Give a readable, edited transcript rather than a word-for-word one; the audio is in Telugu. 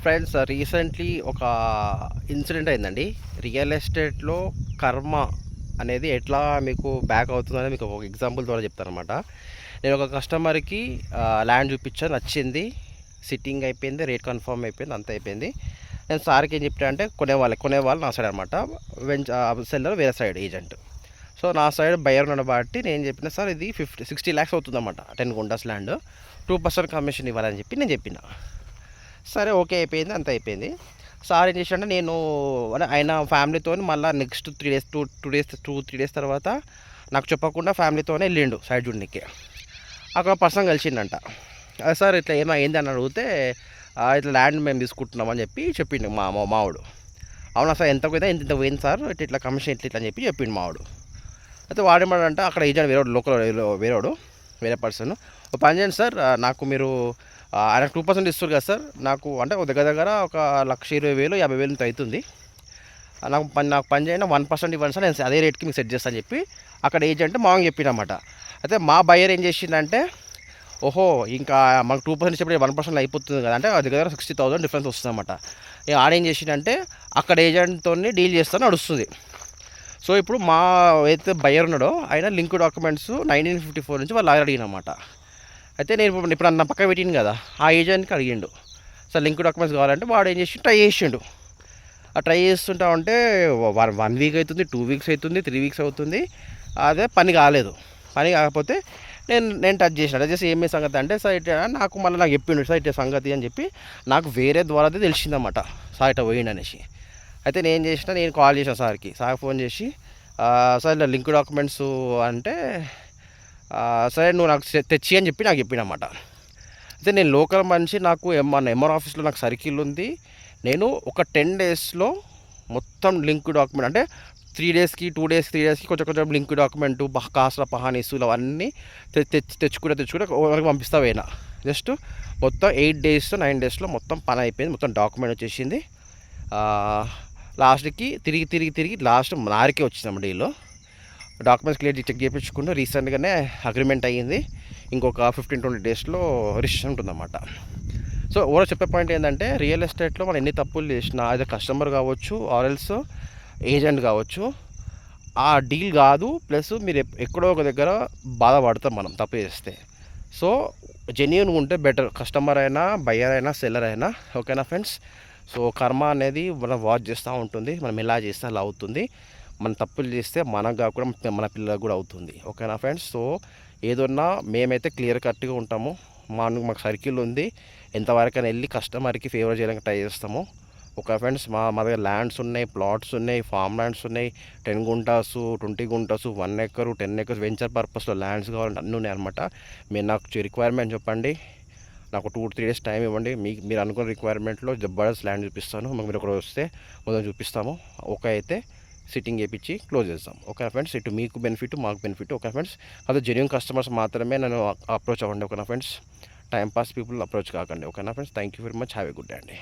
ఫ్రెండ్స్, రీసెంట్లీ ఒక ఇన్సిడెంట్ అయిందండి. రియల్ ఎస్టేట్‌లో కర్మ అనేది ఎట్లా మీకు బ్యాక్ అవుతుందని మీకు ఒక ఎగ్జాంపుల్ ద్వారా చెప్తాననమాట. నేను ఒక కస్టమర్‌కి ల్యాండ్ చూపించాను, నచ్చింది, సిట్టింగ్ అయిపోయింది, రేట్ కన్ఫర్మ్ అయిపోయింది, అంతా అయిపోయింది. నేను సార్‌కి ఏం చెప్పినా అంటే కొనేవాళ్ళు నా సైడ్ అనమాట. సెల్లర్ వేరే సైడ్ ఏజెంట్. సో నా సైడ్ బయర్ ఉన్న బట్టి నేను చెప్పిన, సార్ ఇది 60 lakhs అవుతుందన్నమాట, 10 గుంటాస్ ల్యాండ్, 2% కమిషన్ ఇవ్వాలని చెప్పి నేను చెప్పిన. సరే, ఓకే అయిపోయింది, అంత అయిపోయింది. సార్ ఏం చేశాడంటే, నేను అంటే ఆయన ఫ్యామిలీతో మళ్ళీ నెక్స్ట్ 3 days, 2-3 days తర్వాత నాకు చెప్పకుండా ఫ్యామిలీతోనే వెళ్ళిండు సైడ్ చూడడానికి. అక్కడ పర్సన్ కలిసిండంట. సార్ ఇట్లా ఏమైంది అని అడిగితే, ఇట్లా ల్యాండ్ మేము తీసుకుంటున్నామని చెప్పి చెప్పిండు మావాడు. అవునా సార్, ఎంత పోయిందా, ఇంత పోయింది సార్, ఇట్లా కమిషన్ ఇట్లా అని చెప్పి చెప్పిండు మావాడు. అయితే వాడేమాడంటే, అక్కడ ఏజెంట్ వేరేవాడు వేరే పర్సన్, ఒక పని చేయండి సార్, నాకు మీరు ఆయన 2% ఇస్తారు కదా సార్, నాకు అంటే దగ్గర దగ్గర ఒక 1,20,000 50,000 అవుతుంది, నాకు పని చేయండి, 1% ఇవ్వండి సార్, నేను అదే రేట్కి మీకు సెట్ చేస్తాను అని చెప్పి అక్కడ ఏజెంట్ మామూలుగా చెప్పిండన్నమాట. అయితే మా బయ్యర్ ఏం చేసిందంటే, ఓహో ఇంకా మాకు 2% ఇచ్చేప్పుడు 1% అయిపోతుంది కదా అంటే, అది దగ్గర 60,000 డిఫరెన్స్ వస్తుందన్నమాట. ఆడేం చేసిండంటే, అక్కడ ఏజెంట్తో డీల్ చేస్తాను నడుస్తుంది. సో ఇప్పుడు మా అయితే బయ్యర్ ఉన్నాడో ఆయన లింక్ డాక్యుమెంట్స్ 1954 నుంచి వాళ్ళు అడిగినమాట. అయితే నేను ఇప్పుడు నా పక్క పెట్టిండు కదా, ఆ ఏజెంట్కి అడిగిండు, సార్ లింక్ డాక్యుమెంట్స్ కావాలంటే వాడు ఏం చేసి ట్రై చేసిండు. ఆ ట్రై చేస్తుంటా ఉంటే 1 week అవుతుంది, 2 weeks అవుతుంది, 3 weeks అవుతుంది, అదే పని కాలేదు. పని కాకపోతే నేను టచ్ చేసి ఏమే సంగతి అంటే, సార్ ఇట్లా నాకు చెప్పిండు, సార్ ఇట్లా సంగతి అని చెప్పి నాకు వేరే ద్వారా తెలిసిందన్నమాట, సార్ ఇట్లా పోయిండు అనేసి. అయితే నేను కాల్ చేసిన సార్కి ఫోన్ చేసి, సార్ ఇలా లింక్ డాక్యుమెంట్స్ అంటే, సరే నువ్వు నాకు తెచ్చి అని చెప్పి నాకు చెప్పినమాట. అయితే నేను లోకల్ మనిషి, నాకు మన ఎంఆర్ ఆఫీస్లో నాకు సర్కిల్ ఉంది, నేను ఒక 10 daysలో మొత్తం లింక్ డాక్యుమెంట్ అంటే 3 daysకి 2 days 3 daysకి కొంచెం లింక్ డాక్యుమెంటు కాస్త పహానీసులు అవన్నీ తెచ్చుకుంటే వాళ్ళకి పంపిస్తా పోయినా. జస్ట్ మొత్తం 8 days 9 daysలో మొత్తం పని అయిపోయింది, మొత్తం డాక్యుమెంట్ వచ్చేసింది. లాస్ట్కి తిరిగి లాస్ట్ నారికే వచ్చిందమ్మ డీల్లో. డాక్యుమెంట్స్ క్లియర్ చెక్ చేయించుకుంటూ రీసెంట్గానే అగ్రిమెంట్ అయ్యింది. ఇంకొక 15-20 daysలో రిజిస్ట్రేషన్ ఉంటుందన్నమాట. సో ఓవరాల్ చెప్పే పాయింట్ ఏంటంటే, రియల్ ఎస్టేట్లో మనం ఎన్ని తప్పులు చేసినా, అది కస్టమర్ కావచ్చు ఆర్ఎల్స్ ఏజెంట్ కావచ్చు, ఆ డీల్ కాదు, ప్లస్ మీరు ఎక్కడో ఒక దగ్గర బాధపడతాం మనం తప్పు చేస్తే. సో జెన్యూన్గా ఉంటే బెటర్, కస్టమర్ అయినా బయ్యర్ అయినా సెల్లర్ అయినా. ఓకేనా ఫ్రెండ్స్? సో కర్మ అనేది మనం వాచ్ చేస్తూ ఉంటుంది, మనం ఎలా చేస్తే అలా అవుతుంది. మనం తప్పులు చేస్తే మనకు కాకుండా మన పిల్లలకు కూడా అవుతుంది. ఓకేనా ఫ్రెండ్స్? సో ఏదన్నా మేమైతే క్లియర్ కట్గా ఉంటాము, మాకు సర్కిల్ ఉంది, ఎంతవరకైనా వెళ్ళి కస్టమర్కి ఫేవర్ చేయడానికి ట్రై చేస్తాము. Okay friends? మా దగ్గర ల్యాండ్స్ ఉన్నాయి, ప్లాట్స్ ఉన్నాయి, ఫామ్ ల్యాండ్స్ ఉన్నాయి, 10 guntas 20 guntas 1 acre 10 acres venture పర్పస్లో ల్యాండ్స్ కావాలంటే అన్నీ ఉన్నాయి అనమాట. మీరు నాకు రిక్వైర్మెంట్ చెప్పండి, నాకు 2-3 days టైం ఇవ్వండి, మీరు అనుకున్న రిక్వైర్మెంట్లో జబర్దస్త్ ల్యాండ్ చూపిస్తాను. మీరు ఒకరు వస్తే మొదలు చూపిస్తాము. ఓకే అయితే సిట్టింగ్ చేయించి క్లోజ్ చేస్తాం. Okay friends? ఇటు మీకు బెనిఫిట్, మాకు బెనిఫిట్. Okay friends? అదే జెన్యూన్ కస్టమర్స్ మాత్రమే నన్ను అప్రోచ్ అవ్వండి. ఓకేనా friends? Time pass people approach కాకండి. ఓకేనా friends? Thank you very much. Have a good day అండి.